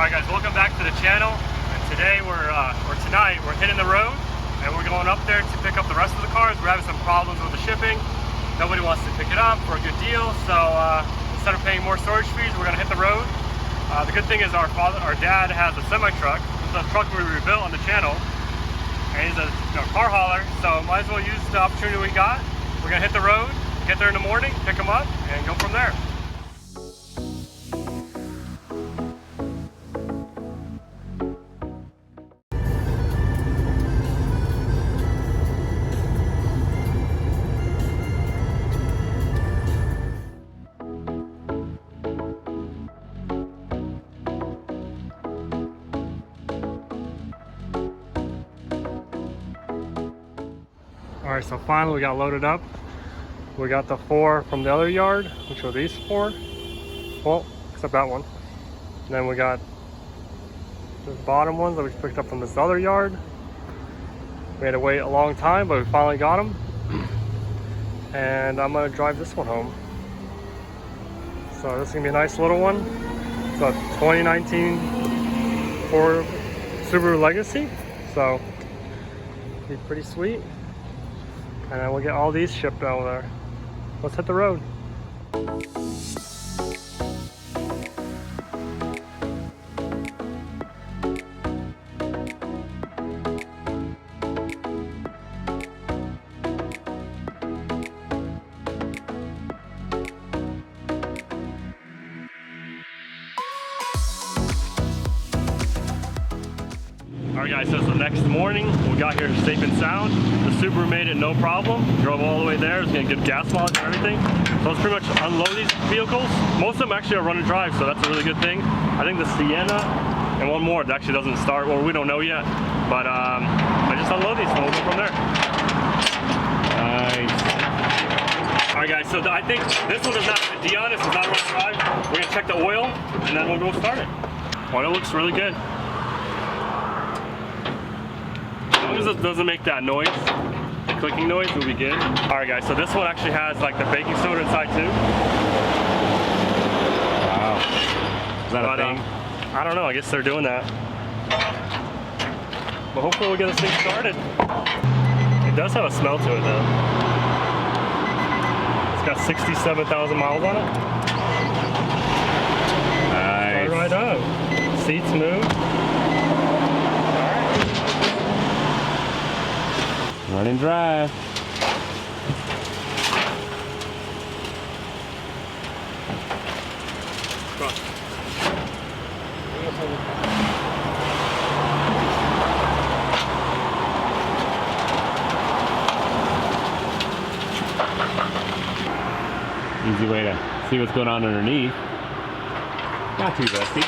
Alright guys, welcome back to the channel. And today tonight we're hitting the road and we're going up there to pick up the rest of the cars. We're having some problems with the shipping. Nobody wants to pick it up for a good deal, so instead of paying more storage fees, we're gonna hit the road. The good thing is our dad has a semi truck. It's a truck we rebuilt on the channel, and he's a car hauler, so might as well use the opportunity we got. We're gonna hit the road, get there in the morning, pick them up, and go from there. Alright, so finally we got loaded up. We got the 4 from the other yard, which were these 4. Well, except that one. And then we got the bottom ones that we picked up from this other yard. We had to wait a long time, but we finally got them. And I'm going to drive this one home. So this is going to be a nice little one. It's a 2019 Ford Subaru Legacy. So, it'll be pretty sweet. And then we'll get all these shipped over there. Let's hit the road. Alright guys, so it's the next morning. We got here safe and sound. The Subaru made it no problem. Drove all the way there. It's getting good gas mileage and everything. So let's pretty much unload these vehicles. Most of them actually are run and drive, so that's a really good thing. I think the Sienna and one more that actually doesn't start. Well, we don't know yet. But I just unload these and we'll go from there. Nice. Alright guys, so I think this one does not have a D on it. It's not run and drive. We're gonna check the oil and then we'll go start it. Oil looks really good. As long as it doesn't make that noise, the clicking noise, will be good. Alright guys, so this one actually has like the baking soda inside too. Wow. Is that a thing? I don't know, I guess they're doing that. But hopefully we'll get this thing started. It does have a smell to it though. It's got 67,000 miles on it. Nice. Start right up. Seats move. Run and drive. Easy way to see what's going on underneath. Not too rusty.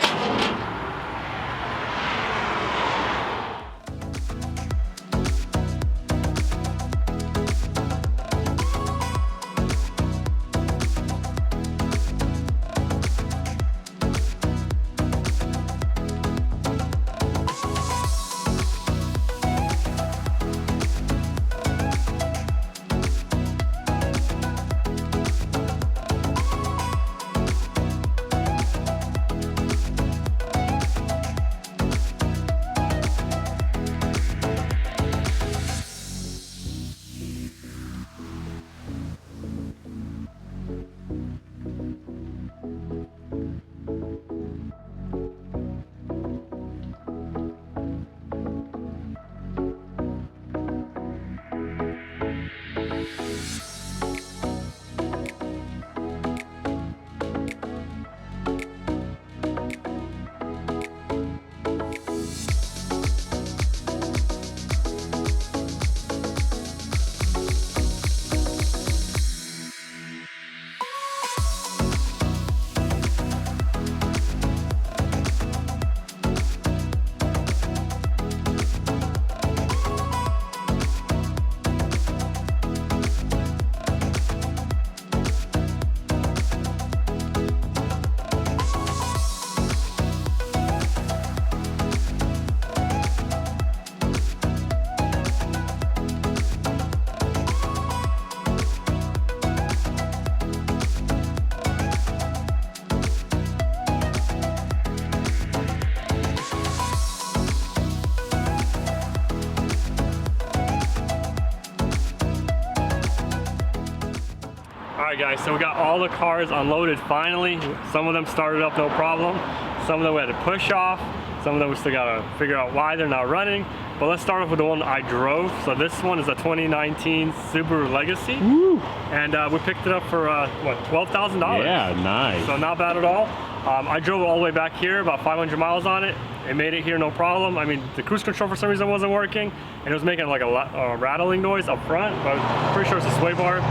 Alright guys, so we got all the cars unloaded finally. Some of them started up no problem. Some of them we had to push off. Some of them we still gotta figure out why they're not running. But let's start off with the one I drove. So this one is a 2019 Subaru Legacy. Woo. And we picked it up for, what, $12,000? Yeah, nice. So not bad at all. I drove it all the way back here, about 500 miles on it. It made it here no problem. I mean, the cruise control for some reason wasn't working, and it was making like a rattling noise up front, but I'm pretty sure it's the sway bar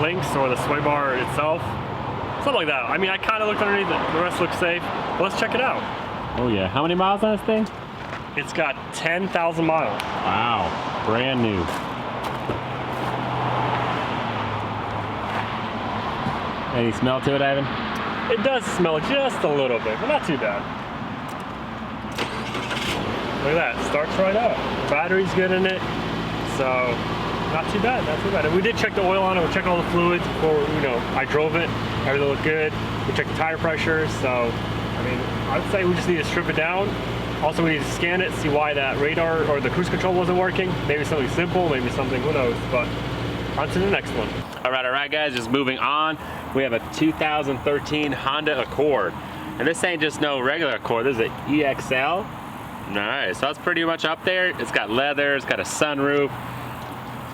links or the sway bar itself. Something like that. I mean, I kind of looked underneath it. The rest looks safe, but let's check it out. Oh yeah, how many miles on this thing? It's got 10,000 miles. Wow, brand new. Any smell to it, Ivan? It does smell just a little bit, but not too bad. Look at that, starts right up. Battery's good in it, so not too bad, not too bad. And we did check the oil on it, we checked all the fluids before, I drove it. Everything looked good. We checked the tire pressure, so, I mean, I'd say we just need to strip it down. Also, we need to scan it, see why that radar or the cruise control wasn't working. Maybe something simple, maybe something, who knows, but on to the next one. All right, guys, just moving on. We have a 2013 Honda Accord. And this ain't just no regular Accord, this is an EXL. Nice, so that's pretty much up there. It's got leather, it's got a sunroof,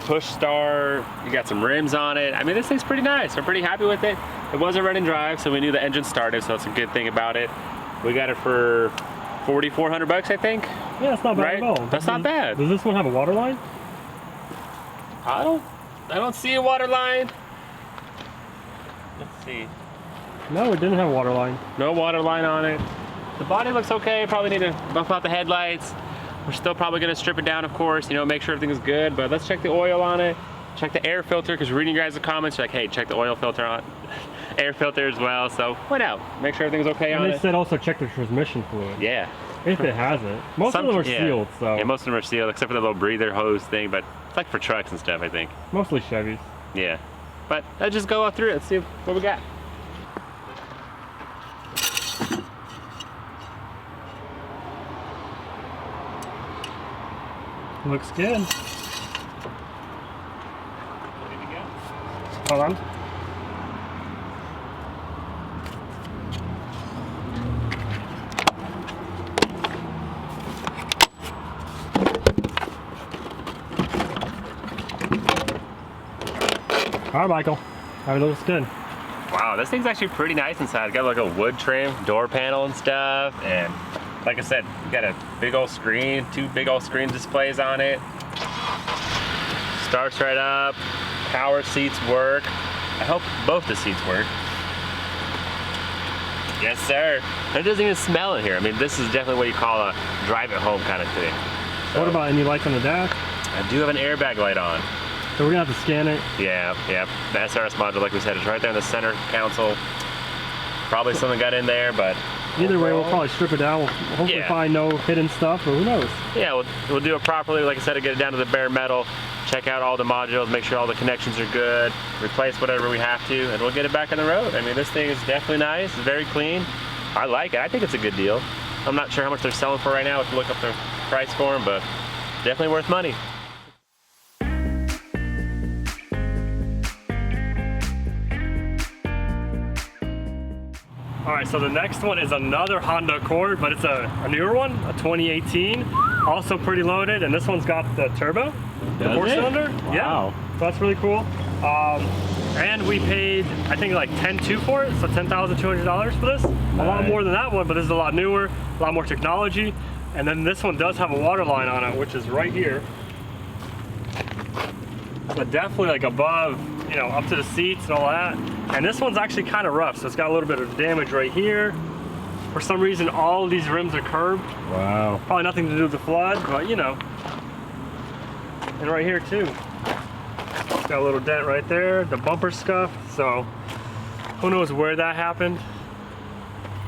push start, you got some rims on it. I mean, this thing's pretty nice. We're pretty happy with it. It was a run and drive, so we knew the engine started, so that's a good thing about it. We got it for 4,400 bucks, I think. Yeah, it's not bad right? at all. That's not bad. Does this one have a water line? I don't see a water line. Let's see. No, it didn't have a water line. No water line on it. The body looks okay. Probably need to buff out the headlights. We're still probably gonna strip it down, of course, make sure everything's good, but let's check the oil on it. Check the air filter, because reading you guys' comments, like, hey, check the oil filter on air filter as well, so why not? Make sure everything's okay on it. And they said also check the transmission fluid. Yeah. If it has it. Most of them are sealed, so. Yeah, most of them are sealed, except for the little breather hose thing, but it's like for trucks and stuff, I think. Mostly Chevys. Yeah. But let's just go through it and see what we got. Looks good. Hold on. All right, Michael. Everything looks good. Wow, this thing's actually pretty nice inside. It's got like a wood trim, door panel and stuff, and like I said, you got a big old screen, 2 big old screen displays on it. Starts right up. Power seats work. I hope both the seats work. Yes, sir. It doesn't even smell in here. I mean, this is definitely what you call a drive at home kind of thing. So, what about any lights on the dash? I do have an airbag light on. So we're gonna have to scan it. Yeah. The SRS module, like we said, is right there in the center console. Probably something got in there, but either way, we'll probably strip it down. We'll hopefully find no hidden stuff, but who knows? Yeah, we'll do it properly. Like I said, to get it down to the bare metal. Check out all the modules, make sure all the connections are good, replace whatever we have to, and we'll get it back on the road. I mean, this thing is definitely nice, it's very clean. I like it, I think it's a good deal. I'm not sure how much they're selling for right now, if you look up the price for them, but definitely worth money. All right, so the next one is another Honda Accord, but it's a newer one, a 2018. Also pretty loaded, and this one's got the turbo, the 4-cylinder. Wow. Yeah, so that's really cool. And we paid, I think, like $10,200 for it, so $10,200 for this. A lot more than that one, but this is a lot newer, a lot more technology. And then this one does have a water line on it, which is right here. So definitely like above, up to the seats and all that. And this one's actually kind of rough, so it's got a little bit of damage right here. For some reason, all of these rims are curved. Wow. Probably nothing to do with the flood, but And right here too. It's got a little dent right there. The bumper scuffed, so who knows where that happened.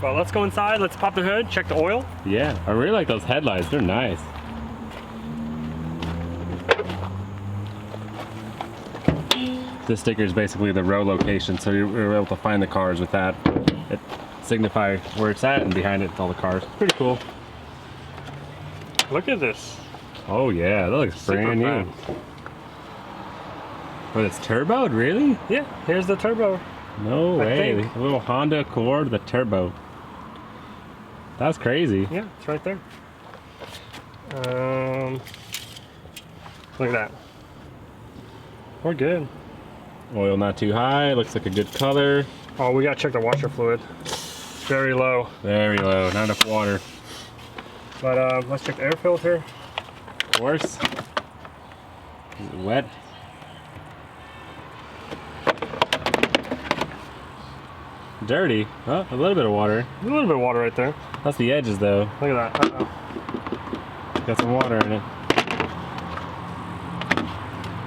Well, let's go inside, let's pop the hood, check the oil. Yeah, I really like those headlights, they're nice. This sticker is basically the row location, so you're able to find the cars with that. It signifies where it's at, and behind it, it's all the cars. Pretty cool. Look at this. Oh yeah, that looks brand new. But it's turboed, really? Yeah, here's the turbo. No way. think. A little Honda Accord, the turbo. That's crazy. Yeah, it's right there. Look at that. We're good. Oil not too high, looks like a good color. Oh, we gotta check the washer fluid. Very low. Very low, not enough water. But let's check the air filter. Of course. Is it wet? Dirty. Oh, a little bit of water. A little bit of water right there. That's the edges though. Look at that. Uh-oh. Got some water in it.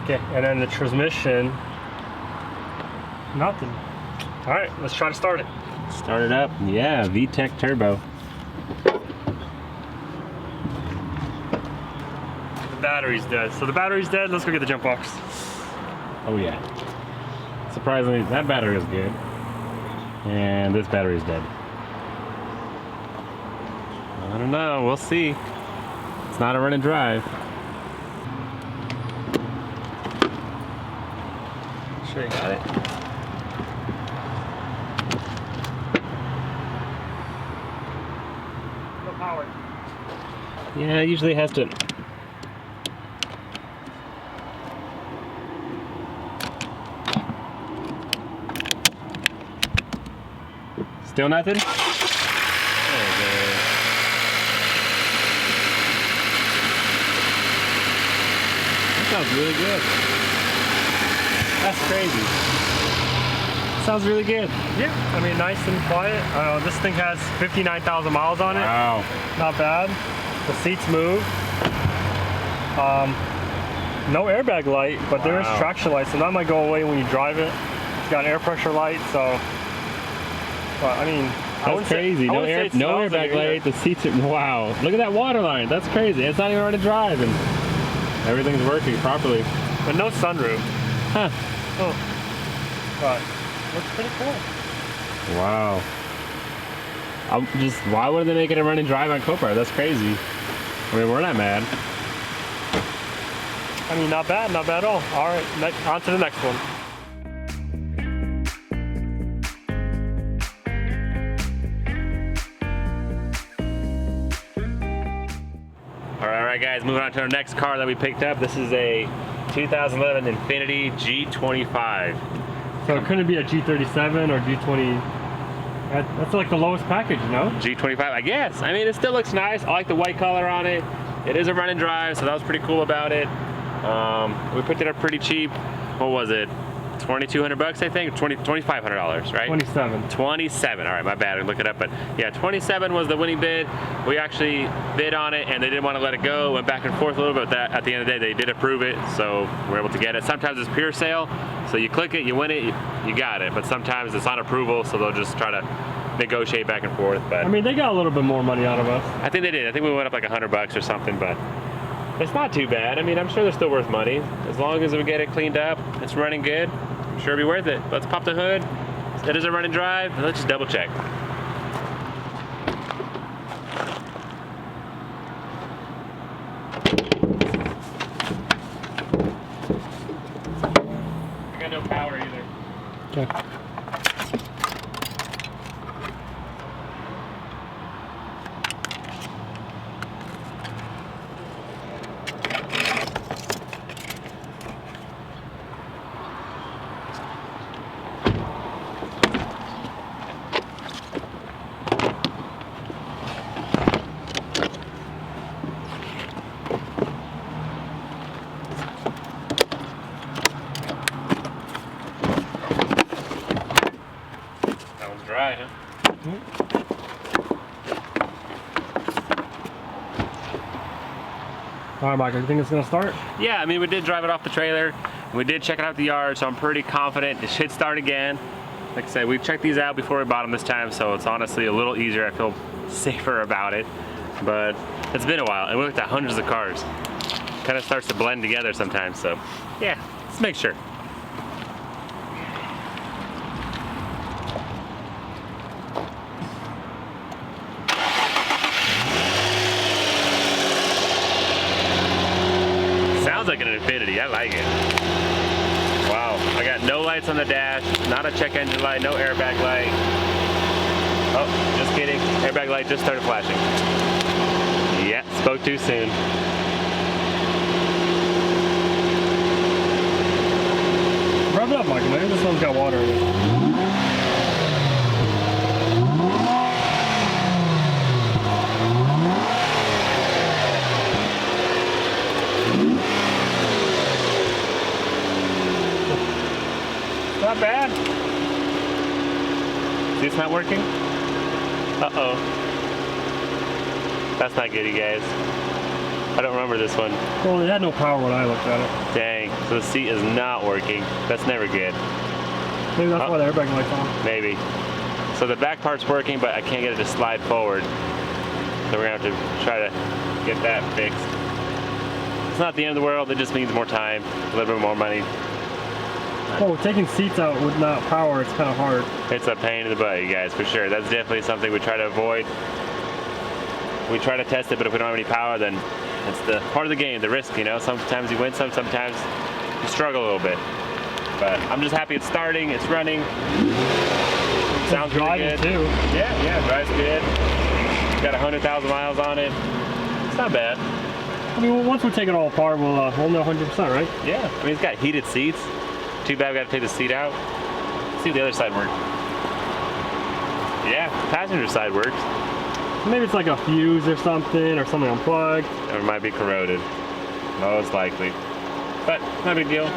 Okay, and then the transmission. Nothing. All right, let's try to start it. Start it up. Yeah, VTEC turbo. The battery's dead. So the battery's dead. Let's go get the jump box. Oh yeah. Surprisingly, that battery is good. And this battery's dead. I don't know, we'll see. It's not a run and drive. Sure you got it. No power. Yeah, it usually has to. Still nothing? There we go. That sounds really good. That's crazy. Sounds really good. Yeah, I mean, nice and quiet. This thing has 59,000 miles on it. Wow. Not bad. The seats move. No airbag light, but there is Wow. traction light, so that might go away when you drive it. It's got an air pressure light, so. But I mean, That's crazy. No airbag light. The seats are, wow. Look at that water line. That's crazy. It's not even running to drive, and everything's working properly. But no sunroof. Huh. Oh. But looks pretty cool. Wow. Why wouldn't they make it a run and drive on Copart? That's crazy. I mean, we're not mad. I mean, not bad at all. All right, on to the next one. All right, guys, moving on to our next car that we picked up. This is a 2011 Infiniti G25. So it couldn't be a G37 or G20. That's like the lowest package, no? G25, I guess. I mean, it still looks nice. I like the white color on it. It is a run and drive, so that was pretty cool about it. We picked it up pretty cheap. What was it? 2,200 bucks, I think. $2,500, right? 27. 27. All right, my bad. I look it up, but yeah, 27 was the winning bid. We actually bid on it, and they didn't want to let it go. Went back and forth a little bit. But at the end of the day, they did approve it, so we're able to get it. Sometimes it's pure sale, so you click it, you win it, you got it. But sometimes it's on approval, so they'll just try to negotiate back and forth. But I mean, they got a little bit more money out of us. I think they did. I think we went up like 100 bucks or something, but it's not too bad. I mean, I'm sure they're still worth money. As long as we get it cleaned up, it's running good, I'm sure it'll be worth it. Let's pop the hood. It is a run and drive. Let's just double check. I got no power either. Okay. Dry, huh? All right, Mike, you think it's gonna start? Yeah, I mean, we did drive it off the trailer. We did check it out at the yard, so I'm pretty confident it should start again. Like I said, we've checked these out before we bought them this time, so it's honestly a little easier. I feel safer about it, but it's been a while, and we looked at hundreds of cars. Kind of starts to blend together sometimes, so yeah, let's make sure. Sounds like an Infiniti. I like it. Wow. got no lights on the dash, not a check engine light, no airbag light. Oh, just kidding. Airbag light just started flashing. Yeah, spoke too soon. Rev it up, Michael. Maybe this one's got water in it. Not bad. See, it's not working? Uh-oh. That's not good, you guys. I don't remember this one. Well, it had no power when I looked at it. Dang, so the seat is not working. That's never good. Maybe that's why the airbag light's on. Maybe. So the back part's working, but I can't get it to slide forward. So we're gonna have to try to get that fixed. It's not the end of the world, it just means more time, a little bit more money. Oh, taking seats out with not power, it's kind of hard. It's a pain in the butt, you guys, for sure. That's definitely something we try to avoid. We try to test it, but if we don't have any power, then it's the part of the game, the risk, you know? Sometimes you win some, sometimes you struggle a little bit. But I'm just happy it's starting, it's running. Sounds really good. Too. Yeah, drives good. Got 100,000 miles on it. It's not bad. I mean, once we take it all apart, we'll know 100%, right? Yeah, I mean, it's got heated seats. Too bad we got to take the seat out. Let's see if the other side works. Yeah, passenger side works. Maybe it's like a fuse or something unplugged. Or it might be corroded, most likely. But not a big deal.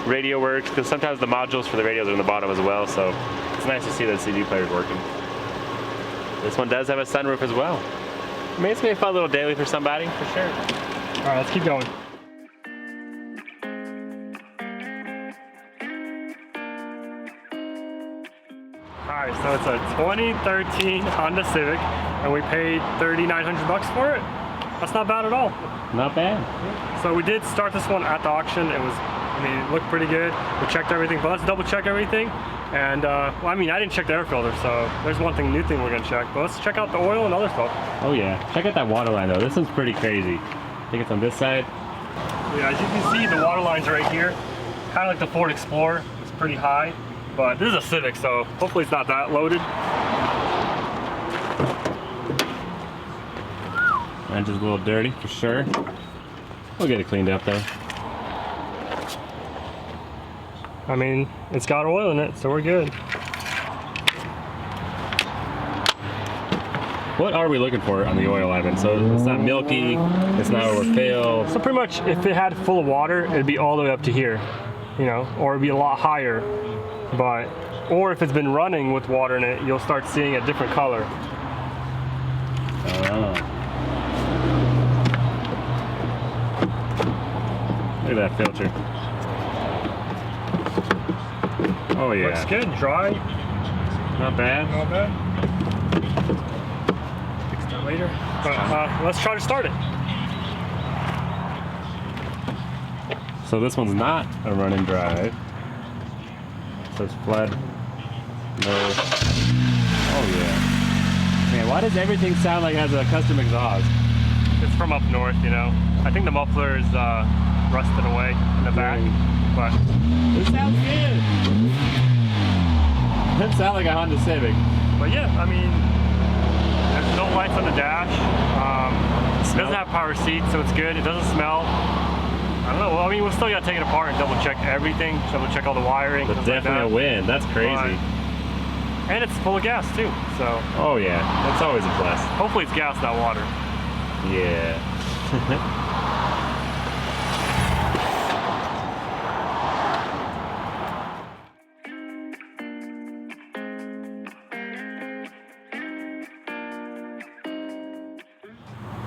Radio works, because sometimes the modules for the radios are in the bottom as well, so it's nice to see that CD player's working. This one does have a sunroof as well. I mean, it's gonna be a fun little daily for somebody, for sure. All right, let's keep going. All right, so it's a 2013 Honda Civic, and we paid $3,900 for it. That's not bad at all. Not bad. So we did start this one at the auction. It looked pretty good. We checked everything, but let's double check everything. And well, I didn't check the air filter, so there's new thing we're gonna check. But let's check out the oil and other stuff. Oh yeah, check out that water line though. This one's pretty crazy. I think it's on this side. Yeah, as you can see, the water line's right here. Kind of like the Ford Explorer. It's pretty high, but this is a Civic, so hopefully it's not that loaded. Engine's a little dirty for sure. We'll get it cleaned up though. I mean, it's got oil in it, so we're good. What are we looking for on the oil, Ivan? So it's not milky, it's not overfill. So pretty much, if it had full of water, it'd be all the way up to here, you know, or it'd be a lot higher. Or if it's been running with water in it, you'll start seeing a different color. Look at that filter. Oh yeah. Looks good, dry. Not bad. Not bad. Fix that later. But let's try to start it. So this one's not a running drive. So it's flood. No. Oh yeah. Man, why does everything sound like it has a custom exhaust? It's from up north, you know. I think the muffler is rusted away in the back, but this sounds good. Doesn't sound like a Honda Civic. But yeah, I mean, there's no lights on the dash. It doesn't have power seats, so it's good. It doesn't smell. I don't know. Well, I mean, we'll still gotta take it apart and double check everything. Double check all the wiring. That's definitely a win. That's crazy. And it's full of gas too. So. Oh yeah, that's always a plus. Hopefully it's gas, not water. Yeah.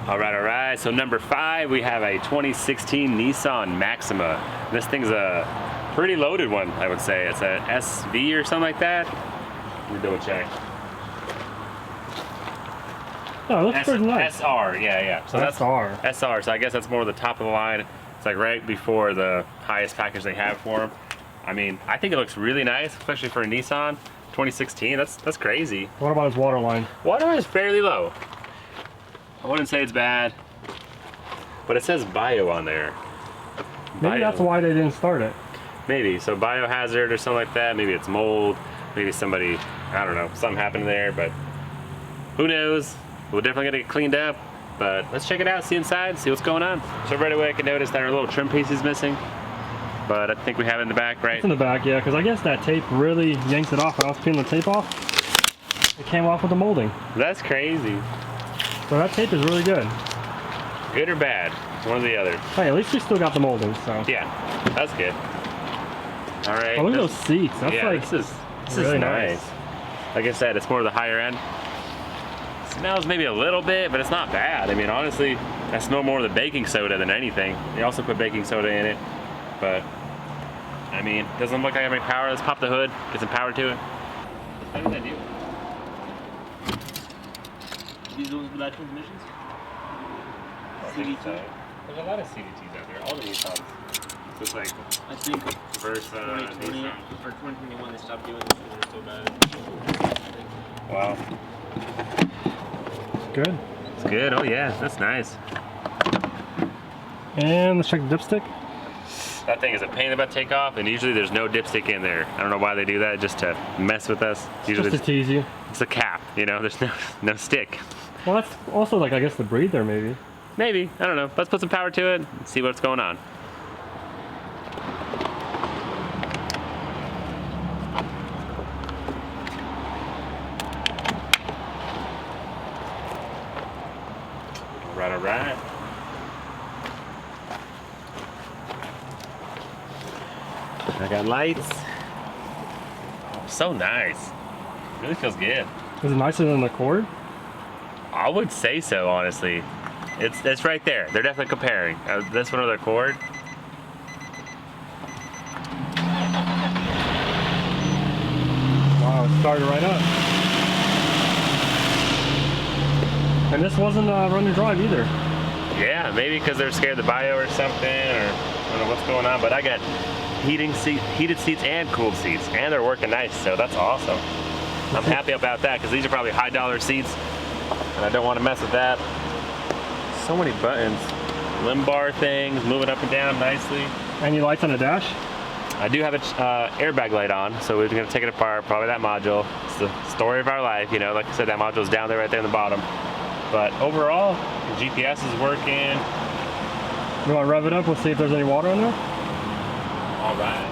All right. So number 5, we have a 2016 Nissan Maxima. This thing's a pretty loaded one, I would say. It's a SV or something like that. Let me double check. Oh, it looks pretty nice. SR, yeah. So that's SR. So I guess that's more the top of the line. It's like right before the highest package they have for them. I mean, I think it looks really nice, especially for a Nissan 2016. That's crazy. What about its water line? Water line is fairly low. I wouldn't say it's bad, but it says bio on there. Maybe that's why they didn't start it. Maybe. So biohazard or something like that. Maybe it's mold. Maybe somebody, I don't know, something happened there, but who knows? We're definitely gonna get cleaned up, but let's check it out, see inside, see what's going on. So right away I can notice that our little trim piece is missing, but I think we have it in the back, right? It's in the back, yeah, because I guess that tape really yanks it off. When I was peeling the tape off, it came off with the molding. That's crazy. So that tape is really good. Good or bad? One or the other. Hey, at least we still got the molding, so. Yeah, that's good. All right. Oh, look at those seats. That's yeah, like, this really is nice. Like I said, it's more the higher end. Smells maybe a little bit, but it's not bad. I mean, honestly, I smell more of the baking soda than anything. They also put baking soda in it, but I mean, doesn't look like I have any power. Let's pop the hood, get some power to it. How did that do? These ones without transmissions? CVT? There's a lot of CVTs out there. All the Nissans. So it's like I think Versa, 2020 Nissan. or 2021 they stopped doing this because they're so bad. Wow. good. It's good. Oh yeah, that's nice. And let's check the dipstick. That thing is a pain in the butt to take off, and usually there's no dipstick in there. I don't know why they do that, just to mess with us. Usually Just to tease you. it's a cap, you know, there's no stick. Well, that's also like, I guess, the breather maybe. Maybe, I don't know. Let's put some power to it and see what's going on. All right. I got lights. So nice. Really feels good. Is it nicer than the Accord? I would say so, honestly. It's right there. They're definitely comparing. This one or the Accord. Wow, it started right up. And this wasn't run and drive either. Yeah, maybe because they're scared of the bio or something, or I don't know what's going on. But I got heated seats and cooled seats, and they're working nice, so that's awesome. I'm happy about that because these are probably high dollar seats, and I don't want to mess with that. So many buttons, lumbar things, moving up and down nicely. Any lights on the dash? I do have an airbag light on, so we're gonna take it apart, probably that module. It's the story of our life, you know, like I said, that module's down there right there in the bottom. But overall, the GPS is working. You want to rev it up? We'll see if there's any water in there. All right.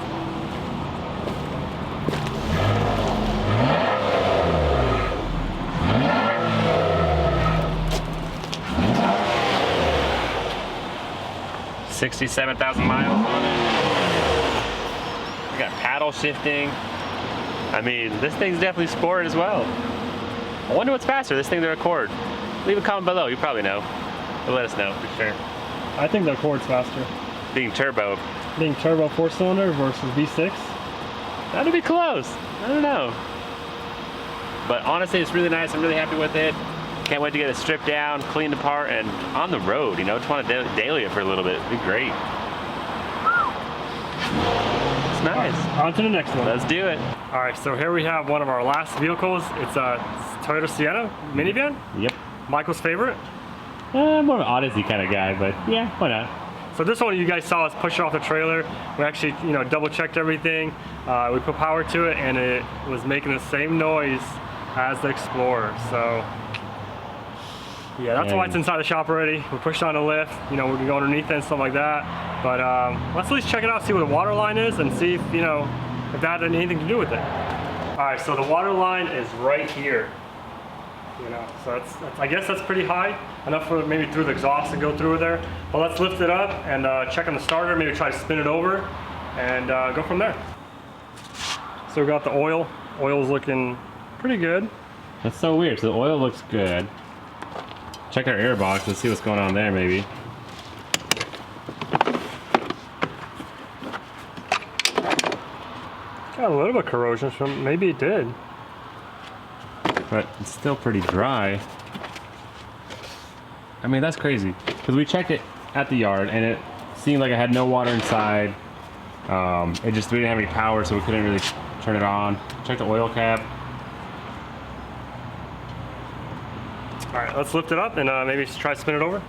$67,000 miles on it. We got paddle shifting. I mean, this thing's definitely sport as well. I wonder what's faster, this thing or the Accord? Leave a comment below, you probably know. But let us know for sure. I think the Accord's faster. Being turbo. Being turbo 4-cylinder versus V6. That'd be close. I don't know. But honestly, it's really nice. I'm really happy with it. Can't wait to get it stripped down, cleaned apart, and on the road. You know, just want to daily it for a little bit. It'd be great. It's nice. On to the next one. Let's do it. All right, so here we have one of our last vehicles. It's a Toyota Sienna minivan. Yep. Michael's favorite. More of an Odyssey kind of guy, but yeah, why not? So this one you guys saw us push off the trailer. We actually, you know, double checked everything. We put power to it, and it was making the same noise as the Explorer. So yeah, that's why it's inside the shop already. We pushed on the lift. You know, we can go underneath it and stuff like that. But let's at least check it out, see what the water line is, and see if, you know, if that had anything to do with it. All right, so the water line is right here. You know, so that's I guess that's pretty high, enough for maybe through the exhaust and go through there. But let's lift it up and check on the starter, maybe try to spin it over and go from there. So we got the oil. Oil's looking pretty good. That's so weird. So the oil looks good. Check our air box and see what's going on there maybe. Got a little bit of corrosion from, maybe it did. But it's still pretty dry. I mean, that's crazy. Because we checked it at the yard and it seemed like it had no water inside. We didn't have any power, so we couldn't really turn it on. Check the oil cap. All right, let's lift it up and maybe try to spin it over.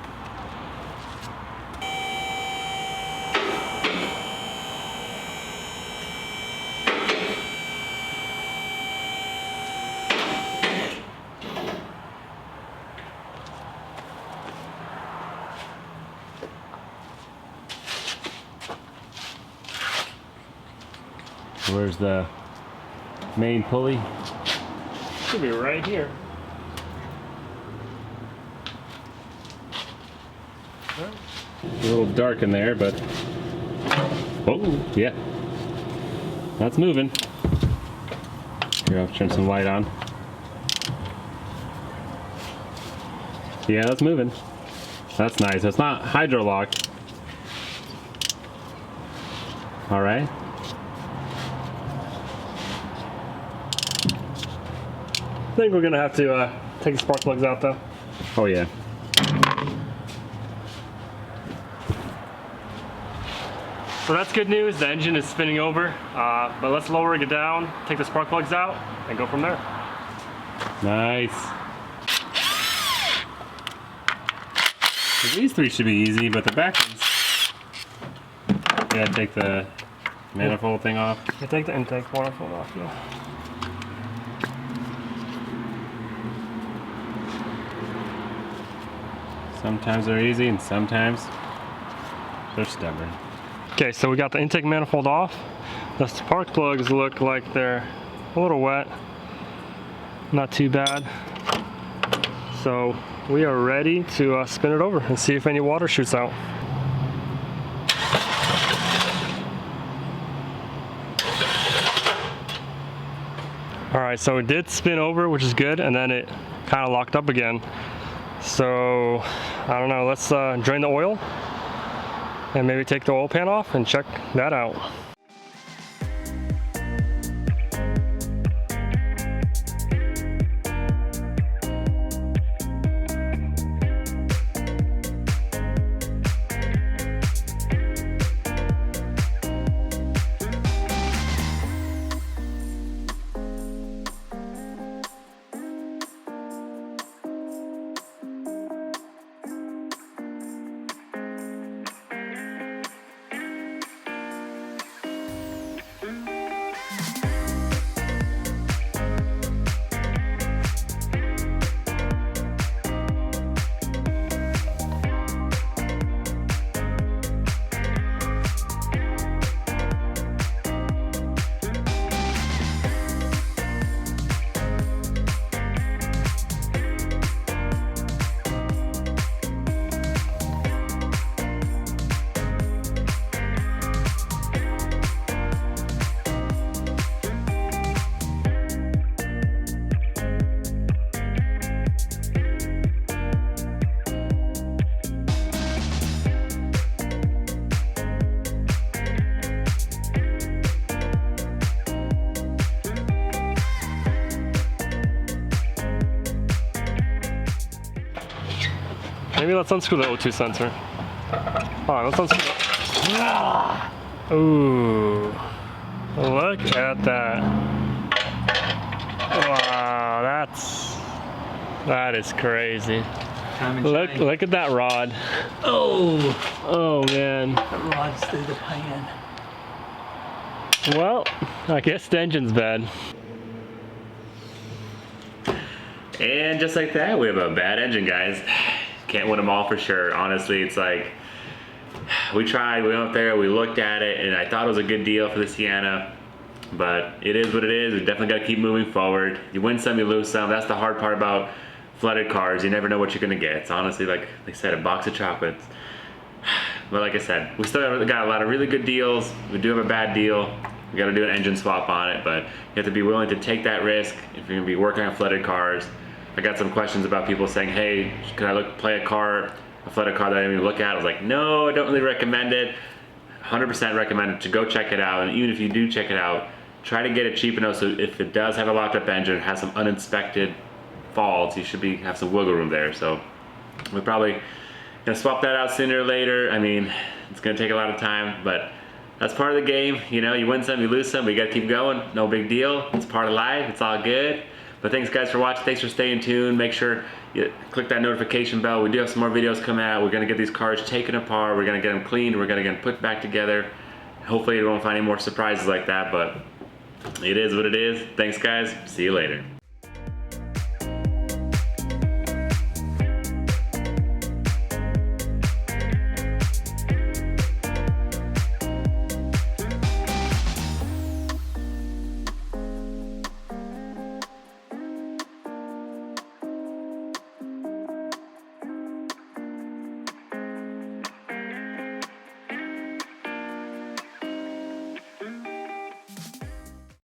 Where's the main pulley? Should be right here. A little dark in there, but oh yeah, that's moving. Here, I'll turn some light on. Yeah, that's moving. That's nice. It's not hydro locked. All right. I think we're gonna have to take the spark plugs out though. Oh yeah. So that's good news. The engine is spinning over, but let's lower it down, take the spark plugs out, and go from there. Nice. These three should be easy, but the back ones, you gotta take the manifold thing off. I take the intake manifold off, yeah. Sometimes they're easy and sometimes they're stubborn. Okay, so we got the intake manifold off. The spark plugs look like they're a little wet. Not too bad. So we are ready to spin it over and see if any water shoots out. All right, so it did spin over, which is good, and then it kind of locked up again. So I don't know, let's drain the oil and maybe take the oil pan off and check that out. Maybe let's unscrew the O2 sensor. Alright, let's unscrew it. Ooh. Look at that. Wow, that is crazy. Look at that rod. Oh man. That rod's through the pan. Well, I guess the engine's bad. And just like that, we have a bad engine, guys. Can't win them all for sure. Honestly, it's like, we tried, we went up there, we looked at it, and I thought it was a good deal for the Sienna, but it is what it is. We definitely got to keep moving forward. You win some, you lose some. That's the hard part about flooded cars. You never know what you're gonna get. It's honestly, like they said, a box of chocolates. But like I said, we still got a lot of really good deals. We do have a bad deal. We got to do an engine swap on it, but you have to be willing to take that risk if you're gonna be working on flooded cars. I got some questions about people saying, hey, can I play a flooded car that I didn't even look at? I was like, no, I don't really recommend it. 100% recommend it to go check it out. And even if you do check it out, try to get it cheap enough so if it does have a locked up engine, has some uninspected faults, you should have some wiggle room there. So we're probably gonna swap that out sooner or later. I mean, it's gonna take a lot of time, but that's part of the game. You know, you win some, you lose some, but you gotta keep going. No big deal. It's part of life. It's all good. But thanks guys for watching. Thanks for staying tuned. Make sure you click that notification bell. We do have some more videos coming out. We're gonna get these cars taken apart. We're gonna get them cleaned. We're gonna get them put back together. Hopefully you won't find any more surprises like that, but it is what it is. Thanks guys. See you later.